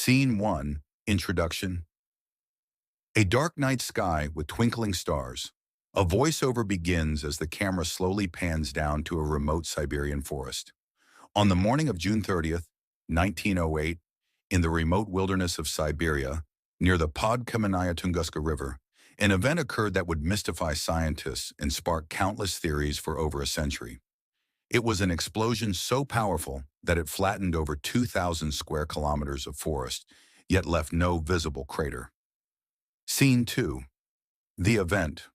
Scene 1, Introduction. A dark night sky with twinkling stars. A voiceover begins as the camera slowly pans down to a remote Siberian forest. On the morning of June 30th, 1908, in the remote wilderness of Siberia, near the Podkamennaya Tunguska River, an event occurred that would mystify scientists and spark countless theories for over a century. It was an explosion so powerful that it flattened over 2,000 square kilometers of forest, yet left no visible crater. Scene 2. The event.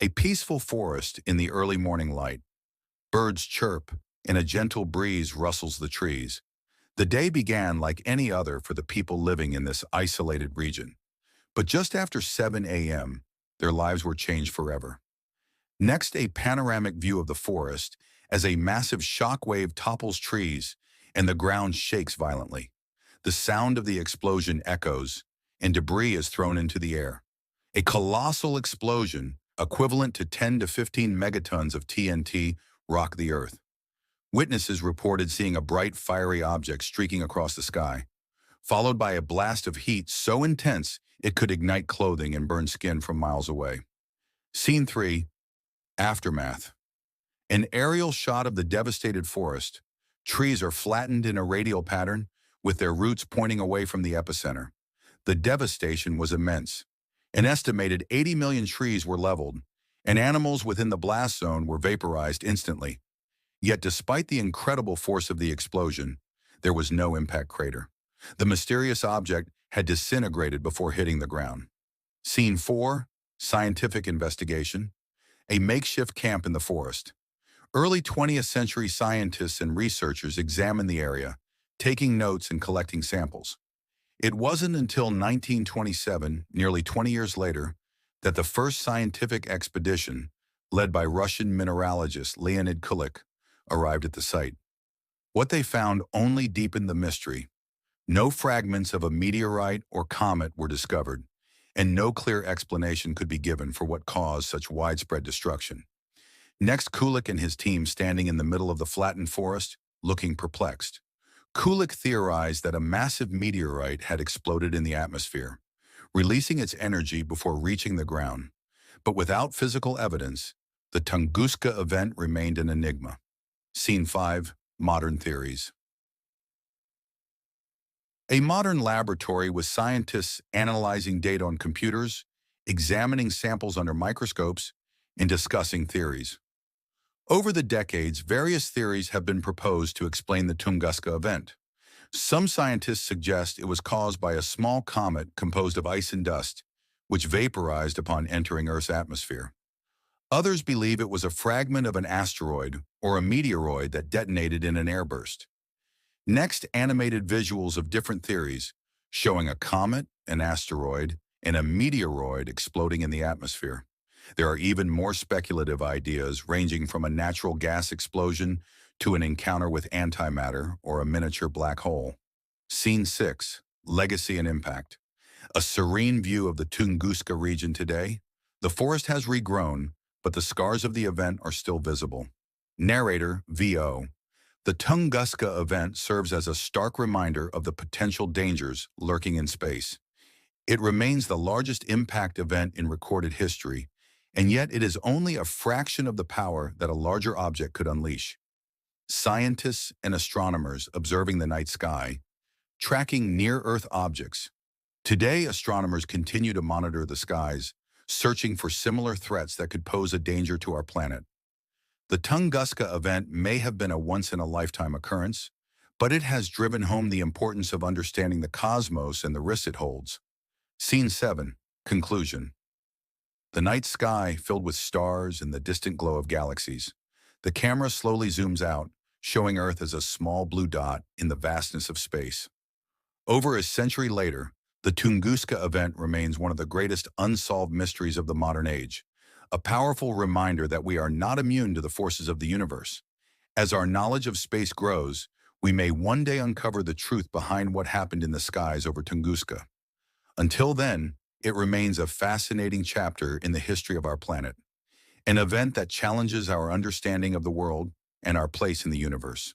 A peaceful forest in the early morning light. Birds chirp, and a gentle breeze rustles the trees. The day began like any other for the people living in this isolated region. But just after 7 a.m., their lives were changed forever. Next, a panoramic view of the forest as a massive shock wave topples trees and the ground shakes violently. The sound of the explosion echoes, and debris is thrown into the air. A colossal explosion, equivalent to 10 to 15 megatons of TNT, rocked the earth. Witnesses reported seeing a bright, fiery object streaking across the sky, followed by a blast of heat so intense it could ignite clothing and burn skin from miles away. Scene 3. Aftermath. An aerial shot of the devastated forest. Trees are flattened in a radial pattern, with their roots pointing away from the epicenter. The devastation was immense. An estimated 80 million trees were leveled, and animals within the blast zone were vaporized instantly. Yet despite the incredible force of the explosion, there was no impact crater. The mysterious object had disintegrated before hitting the ground. Scene 4. Scientific investigation. A makeshift camp in the forest. Early 20th century scientists and researchers examined the area, taking notes and collecting samples. It wasn't until 1927, nearly 20 years later, that the first scientific expedition, led by Russian mineralogist Leonid Kulik, arrived at the site. What they found only deepened the mystery. No fragments of a meteorite or comet were discovered, and no clear explanation could be given for what caused such widespread destruction. Next, Kulik and his team standing in the middle of the flattened forest, looking perplexed. Kulik theorized that a massive meteorite had exploded in the atmosphere, releasing its energy before reaching the ground. But without physical evidence, the Tunguska event remained an enigma. Scene 5. Modern theories. A modern laboratory with scientists analyzing data on computers, examining samples under microscopes, and discussing theories. Over the decades, various theories have been proposed to explain the Tunguska event. Some scientists suggest it was caused by a small comet composed of ice and dust, which vaporized upon entering Earth's atmosphere. Others believe it was a fragment of an asteroid or a meteoroid that detonated in an airburst. Next, animated visuals of different theories, showing a comet, an asteroid, and a meteoroid exploding in the atmosphere. There are even more speculative ideas ranging from a natural gas explosion to an encounter with antimatter or a miniature black hole. Scene 6. Legacy and impact. A serene view of the Tunguska region today. The forest has regrown, but the scars of the event are still visible. Narrator, VO. The Tunguska event serves as a stark reminder of the potential dangers lurking in space. It remains the largest impact event in recorded history, and yet it is only a fraction of the power that a larger object could unleash. Scientists and astronomers observing the night sky, tracking near-Earth objects. Today, astronomers continue to monitor the skies, searching for similar threats that could pose a danger to our planet. The Tunguska event may have been a once-in-a-lifetime occurrence, but it has driven home the importance of understanding the cosmos and the risks it holds. Scene 7. Conclusion. The night sky filled with stars and the distant glow of galaxies. The camera slowly zooms out, showing Earth as a small blue dot in the vastness of space. Over a century later, the Tunguska event remains one of the greatest unsolved mysteries of the modern age, a powerful reminder that we are not immune to the forces of the universe. As our knowledge of space grows, we may one day uncover the truth behind what happened in the skies over Tunguska. Until then, it remains a fascinating chapter in the history of our planet, an event that challenges our understanding of the world and our place in the universe.